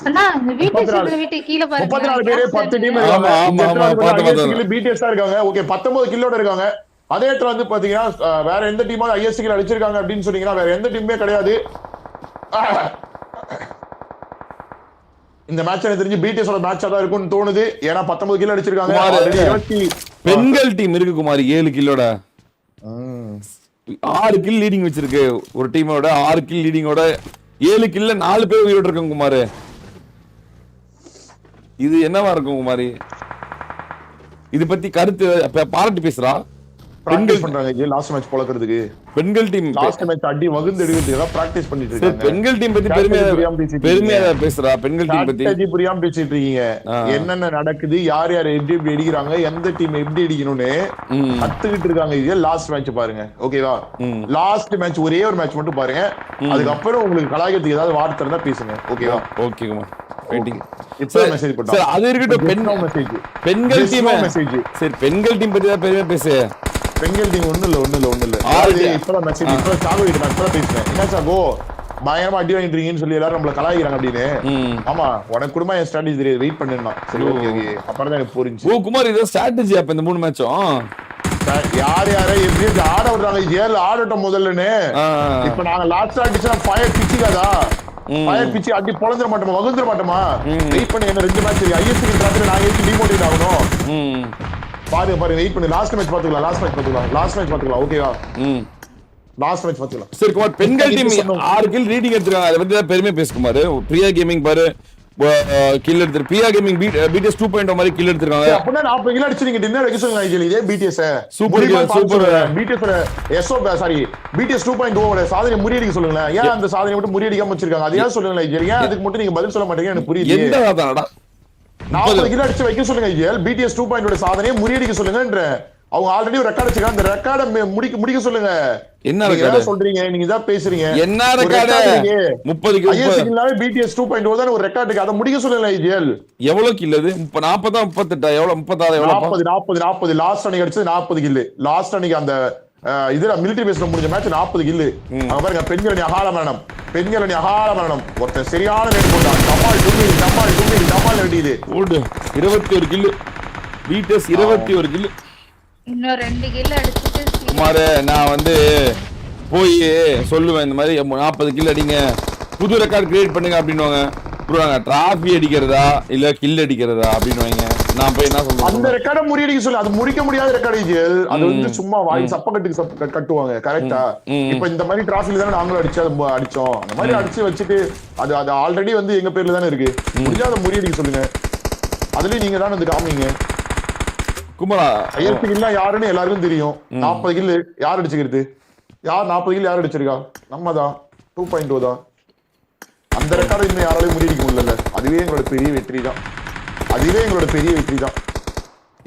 அண்ணா இந்த வீட்டு கீழ பாருங்க. 34 பேரே 10 டீம் இருக்காங்க. பிடிஎஸ் தான் இருக்காங்க. ஓகே 19 கில்லோட இருக்காங்க. அதே இடத்துல வந்து பாத்தீங்கன்னா வேற எந்த டீமாவது ஐஎஸ்சி கில் அடிச்சிருக்காங்க அப்படின்னு சொன்னீங்கன்னா வேற எந்த டீமுமே கிடையாது. இந்த மேட்ச் எனக்கு தெரிஞ்சு பிடிஎஸோட மேட்சா தான் இருக்கும்னு தோணுது. ஏன்னா 19 கில் அடிச்சிருக்காங்க. பெண்கள் டீம் இருக்கு குமார் 7 கில்லோட 6 கில் லீடிங் வச்சிருக்கு. ஒரு டீமோட 6 கில் லீடிங்கோட 7 கில்ல 4 பேர் உயிரோட இருக்காங்க குமார். இது என்னவா இருக்கும் குமாரி? இது பத்தி கருத்து பாராட்டி பேசுறா. பெண்கள் பண்றாங்க லாஸ்ட் மேட்ச் பொளக்கிறதுக்கு. பெண்கள் டீம் லாஸ்ட் மேட்ச் அடி வகுந்து எடுக்கிறதுக்கு எல்லாம் பிராக்டீஸ் பண்ணிட்டு இருக்காங்க. பெண்கள் டீம் பத்தி பெருமையா பேசுறா. பெண்கள் டீம் பத்தி புரியாம பேசிட்டு இருக்கீங்க. என்னென்ன நடக்குது, யார் யார் எப்படி எப்படி அடிக்கிறாங்க, எந்த டீம் எப்படி அடிக்கணும்னு கத்துக்கிட்டு இருக்காங்க. இது லாஸ்ட் மேட்ச் பாருங்க. ஓகேவா? லாஸ்ட் மேட்ச் ஒரே ஒரு மேட்ச் மட்டும் பாருங்க. அதுக்கப்புறம் உங்களுக்கு கலாய்க்கிறதுக்கு ஏதாவது வார்த்தை இருந்தா பேசுங்க. ஓகேவா? Okay Kumar waiting. இப்ப மெசேஜ் போட்டா அது இருக்கட்டும். பெண்கள் டீம் மெசேஜ். சரி பெண்கள் டீம் பத்தி தான் பெருமையா பேசு. பெண்கள் டீம் ஒண்ணு இல்ல. இப்பதான் மெசேஜ் இப்ப சாகோ நான் இப்பதான் பேசுறேன். என்ன சாகோ பயங்கரமா அடி வாங்கிட்டு இருக்கீங்கன்னு சொல்லி எல்லாரும் நம்மள கலாய்க்கிறாங்க அப்படின்னு. ஆமா உனக்கு குடும்பம் என் ஸ்ட்ராட்டஜி தெரியாது, வெயிட் பண்ணிருந்தான். சரி ஓகே அப்புறம் தான் எனக்கு புரிஞ்சு. ஓ குமார் இது ஸ்ட்ராட்டஜி அப்ப இந்த 3 மேட்சும் யார எப்படி ஆட விடுறாங்க ஏழு ஆடட்டும் முதல்லன்னு. இப்ப நாங்க லாஸ்ட் அடிச்சா ஃபயர் பிச்சுக்காதா? ஃபயர் பிச்சு அடி பொழந்துட மாட்டோமா, வகுந்துட மாட்டோமா? வெயிட் பண்ணி என்ன 2 மேட்ச் ஐஎஸ்சி நாங்க எப்படி டிமோட்டிவேட் ஆகணும் பாருங்க. வெயிட் பண்ணி லாஸ்ட் மேட்ச் பாத்துக்கலாம். ஓகேவா? லாஸ்ட் மேட்ச் பாத்துக்கலாம். சரி குமார் பெண்கள் டீம் 6 கில் ரீடிங் எடுத்துறாங்க. அத பத்தி தான் பெருமையா பேசு குமார். பிரியா கேமிங் பாரு கில் எடுத்து. பிரியா கேமிங் பிடிஎஸ் 2.0 மாதிரி கில் எடுத்துறாங்க. அப்பனா 40 கில் அடிச்சு நீங்க டின்னர் வைக்க சொல்லுங்க. இதே பிடிஎஸ் சூப்பர் பிடிஎஸ் பிடிஎஸ் 2.0 ஓட சாதனை முறியடிக்க சொல்லுங்க. ஏன் அந்த சாதனை மட்டும் முறியடிக்காம வச்சிருக்காங்க? அதையா சொல்லுங்க. ஏன் அதுக்கு மட்டும் நீங்க பதில் சொல்ல மாட்டீங்க? எனக்கு புரியல. எந்த வாதாடா 40 கிலோ அடிச்சு வைக்க சொல்லுங்க. பிடிஎஸ் 2.0 சாதனையை முறியடிக்க சொல்லுங்க. அவங்க ஆல்ரெடி ஒரு ரெக்கார்ட் வச்சிருக்காங்க. அந்த ரெக்கார்டை முடிக்க சொல்லுங்க. என்ன ரெக்கார்ட் சொல்றீங்க? நீங்க தான் பேசுறீங்க. என்ன ரெக்கார்ட்? 30 கிலோ ஐஎஸ்சிக்குனாவே பிடிஎஸ் 2.0 தான் ஒரு ரெக்கார்ட் இருக்கு. அத முடிக்க சொல்லுங்க. ஐஜிஎல் எவ்வளவு கில் அது? 40 38 எவ்வளவு? 36 எவ்வளவு? 40 லாஸ்ட் அன்னைக்கு அடிச்சது 40 கில். லாஸ்ட் அன்னைக்கு அந்த இதுல மிலிட்டரி பேஸ்ல முடிஞ்ச மேட்ச் 40 கில். அங்க பாருங்க பெண்கள் அணி அகால மரணம். ஒருத்தன் சரியான ரேட் போட்டான். டமால் வெட்டிது. 21 கில். BDS 21 kill. இன்னும் 2 கில் அடிச்சிட்டு குமார் நான் வந்து போய் சொல்லுவேன் இந்த மாதிரி 40 கில் அடிங்க, புது ரெக்கார்ட் கிரியேட் பண்ணுங்க அப்படின்னுவாங்க. டிராஃபி அடிக்கிறதா இல்ல கில் அடிக்கிறதா அப்படின்னு நான் போய் என்ன சொல்றேன்? அந்த ரெக்கார்டை முறியடிக்க சொல்லு. அது முடிக்க முடியாத ரெக்கார்டு. அது வந்து சும்மா வாய் சப்பக்கட்டுக்கு கட்டுவாங்க. கரெக்டா? இப்ப இந்த மாதிரி டிராஃபில தானே நாங்களும் அடிச்சோம். அந்த மாதிரி அடிச்சு வச்சுட்டு அது ஆல்ரெடி வந்து எங்க பேர்ல தானே இருக்கு. முடியாத முறியடிக்க சொல்லுங்க. அதுலயும் நீங்க தானே வந்து காமிங்க. குமாரா ஐஎஸ்சி கில் யாருன்னு எல்லாருக்கும் தெரியும். 40 கில் யார் அடிச்சுக்கிறது? 40 கில் யார் அடிச்சிருக்கா? நம்ம தான் 2.0 தான். அந்த ரெக்கார்டை இன்னும் யாராலையும் முறியடிக்க முடியல. அதுவே எங்களோட பெரிய வெற்றி தான்.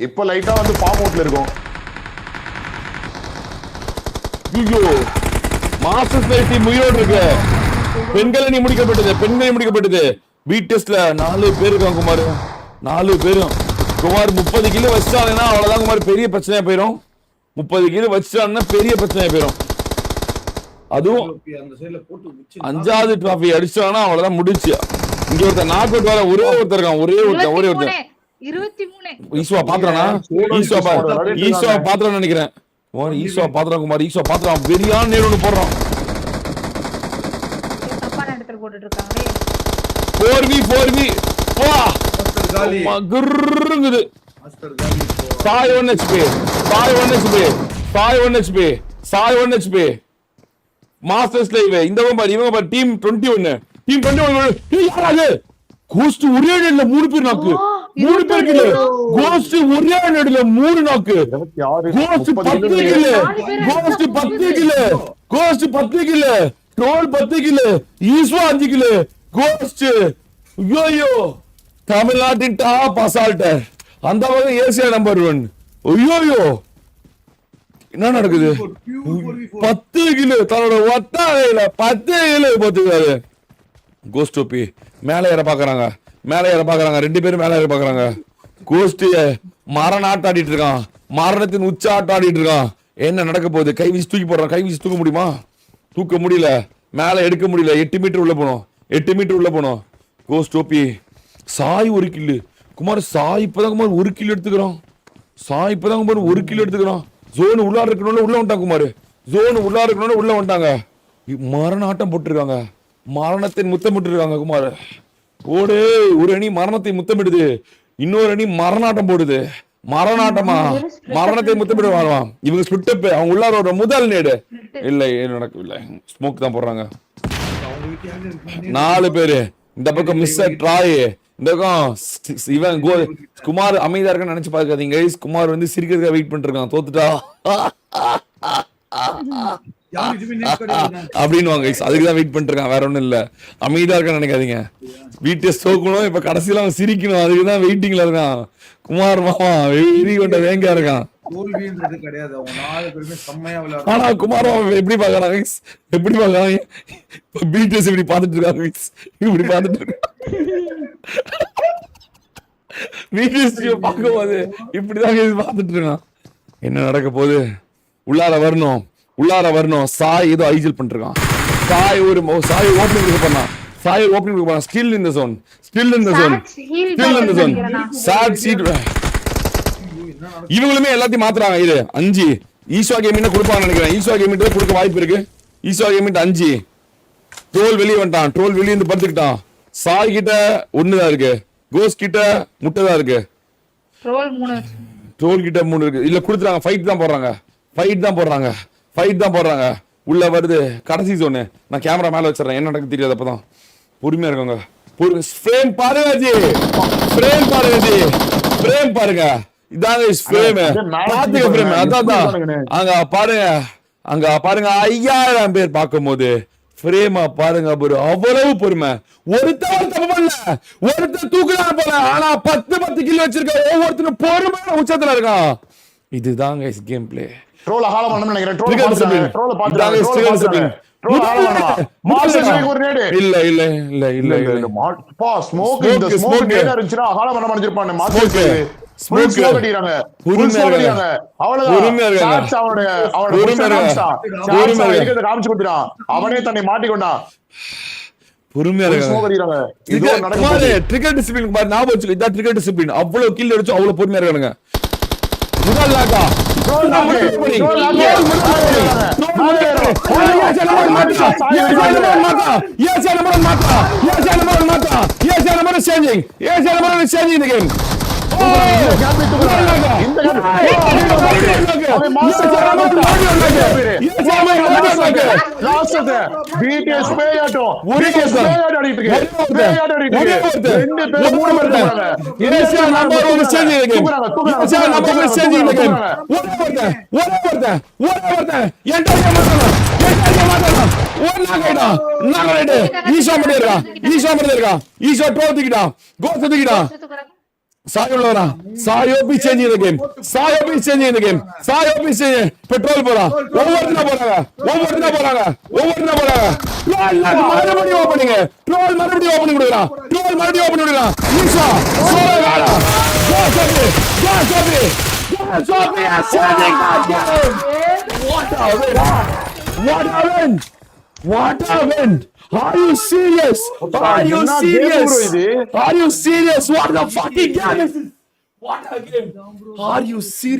இப்ப லைட்டா வந்து ஃபார்ம் அவுட்ல இருக்கும். மாஸ்டர்ஸ் பேசி முயலோடு இருக்கு. பெண்கள் அணி முடிக்கப்பட்டது. பிடிஎஸ்ல 4 பேர் இருக்காங்க குமார். 4 பேரும் குமார் 30 கிலோ வச்சிட்டாங்கன்னா அவ்வளவுதான் குமார், பெரிய பிரச்சனையா போயிடும். 30 கிலோ வச்சிட்டான்னா பெரிய பிரச்சனையா போயிடும். அதுவும் அந்த சைடுல போட்டு 5வது டிராஃபி அடிச்சாங்கன்னா அவ்வளவுதான் முடிச்சு. இங்க ஒருத்தர் நாக் அவுட் வர ஒரே ஒருத்தர் இருக்கான், ஒரே ஒருத்தர் 23 ஈஸ்வா பாத்திரனா, ஈஸ்வா பாத்திரம் நினைக்கிறேன். ஈஸ்வா பாத்திரம் குமார், ஈஸ்வா பாத்திரம் வெறியான நேர் ஒண்ணு போடுறான். தப்பான இடத்துல போட்டுட்டு இருக்காங்களே. 4v வா காலி மகுருங்குது. மாஸ்டர் காலி. 1 HP மாஸ்டர்ஸ் லைவ். இந்த இவங்க பாரு டீம் 21 யாராது கோஸ்ட் ஒரே நேரத்துல 3 பேர் நாக்கு, 3 பேர் கில்ல. கோஸ்ட் ஒரே நேரத்துல 3 நாக்கு. கோஸ்ட் 10 கில்ல, கோஸ்ட் 10 கில்ல, ட்ரோல் 10 கில்ல, ஈஸ்வா 5 கில்ல. கோஸ்ட் ஐயோ தமிழ்நாட்டின் டாப் அசால்ட்டர். அந்த பக்கம் ஏசியா நம்பர் 1. ஐயோ என்ன நடக்குது? 10 கிலோ தன்னோட ஒத்தாதையில 10 கிலோ போத்துக்காரு. கோஸ்ட் ஓபி மேல ஏற பாக்குறாங்க, 2 பேரும் மேல ஏற பாக்குறாங்க. கோஸ்ட் மரண ஆட்டம் ஆடிட்டு இருக்கான், மரணத்தின் உச்ச ஆட்டம் ஆடிட்டு இருக்கான். என்ன நடக்க போகுது? கை வீசி தூக்கி போடுறான். கை வீசி தூக்க முடியுமா? தூக்க முடியல, மேல எடுக்க முடியல. 8 மீட்டர் உள்ள போனோம். கோஸ்ட் ஓபி சாய் 1 கில்லு குமார். சாய் இப்பதான் குமார் 1 கிலோ எடுத்துக்கிறான். ஜோன் உள்ளார இருக்கணும்னு உள்ள வந்துட்டாங்க குமார். உள்ள வந்துட்டாங்க. மரண ஆட்டம் போட்டுருக்காங்க, மரணத்தின் முத்தமிட்டு இருக்காங்க குமார். ஓடு, ஒரு அணி மரணத்தை முத்தமிடுது, இன்னொரு அணி மரணாட்டம் போடுது. மரணாட்டமா மரணத்தை முத்தமிட்டு வரலாம். இவங்க ஸ்பிட் அவங்க உள்ளார ஒரு முதல் நேடு இல்ல நடக்கவில்லை. ஸ்மோக் தான் போடுறாங்க. 4 பேரு இந்த பக்கம் மிஸ்டர் ட்ராய், இந்த பக்கம் இவன் குமார் அமைதியா இருக்கான்னு நினைச்சு பாக்காதீங்க. குமார் வந்து சிரிக்கிறதுக்காக வெயிட் பண்ணிட்டு இருக்கான். தோத்துட்டா அப்படின்னு அதுக்குதான் வெயிட் பண்ணிட்டு இருக்கான், வேற ஒண்ணும் இல்ல. அமைதியா இருக்கான்னு நினைக்காதீங்க. வீட்டை ஸ்டோக்கணும், இப்ப கடைசியில அவன் சிரிக்கணும், அதுக்குதான் வெயிட்டிங்ல இருக்கான். குமார் மாமா வெறி கொண்ட வேங்கா இருக்கான். ஆனா குமார் எப்படி பாக்குறாங்க, பிடிஎஸ் இப்படி பாத்துட்டு இருக்காங்க, இப்படி பாத்துட்டு இருக்காங்க. பிடிஎஸ் பார்க்கும்போது இப்படிதான் பாத்துட்டு இருக்கான். என்ன நடக்க போகுது? உள்ளார வரணும். சாய் ஏதோ ஐஜில் பண்ணிருக்கான். சாய் ஓப்பனிங் கொடுக்க போறான். Still in the zone. சாட் சீட். இவங்களுமே எல்லாத்தையும் மாத்துறாங்க. இது 5 ஈஸ்வா கேமிங் கொடுப்பான்னு நினைக்கிறேன். ஈஸ்வா கேமிங் கொடுக்க வாய்ப்பு இருக்கு. ஈஸ்வா கேமிங் 5. ட்ரோல் வெளியே வந்துட்டான், ட்ரோல் வெளியே இருந்து படுத்துக்கிட்டான். சாய் கிட்ட 1 தான் இருக்கு, கோஸ் கிட்ட முட்டை தான் இருக்கு, ட்ரோல் கிட்ட 3 இருக்கு. இல்ல கொடுத்துறாங்க. ஃபைட் தான் போடுறாங்க. உள்ள வருது கடைசி ஜோனு. நான் கேமரா மேல வச்சிடறேன், என்ன நடக்குது தெரியாது. அப்பதான் பொறுமையா இருக்காங்க. ஃப்ரேம் பாருங்க. இதாங்க ஃப்ரேம். பாத்துக்க ஃப்ரேம். அதான் அங்க பாருங்க 5000 பேர் பார்க்கும்போது ஃப்ரேமா பாருங்க ப்ரோ. அவ்வளவு பொறுமை. ஒருத்தர் தூக்குறாரு போல, ஆனா 10 கிலோ வச்சிருக்க. ஒவ்வொருத்தரும் பொறுமையான உச்சத்துல இருக்கான். இதுதாங்க கேம் பிளே. ட்ரோல் ஹால பண்ணனும் நினைக்கிறேன். ட்ரோல் பாத்துறாங்க. ஸ்மோக் இருந்துச்சுன்னா ஹால பண்ண முடிஞ்சிருப்பானே. ஸ்மோக் அடிக்குறாங்க. அவனே தன்னை மாட்டிக்கொண்டான். பொறுமையா இருக்காங்க. ட்ரிகர் டிசிப்ளின் பாரு, ஞாபகம் வச்சுக்கோ. இதான் ட்ரிகர் டிசிப்ளின். அவ்வளவு கில் அடிச்சு அவ்வளவு பொறுமையா இருக்கானுங்க. முதல் லாக்கா சாயோ பி சேஞ்சிங் தி கேம். பெட்ரோல் போறா. ஒவ்வொருத்தரா போறாங்க. மறுபடியும் ஓபனிங் கொடுக்குறான். Isha What happened? Are you serious? Are you என்ன game bro serious? இது? Are you serious? What the fucking game is this? What a game? Are you serious?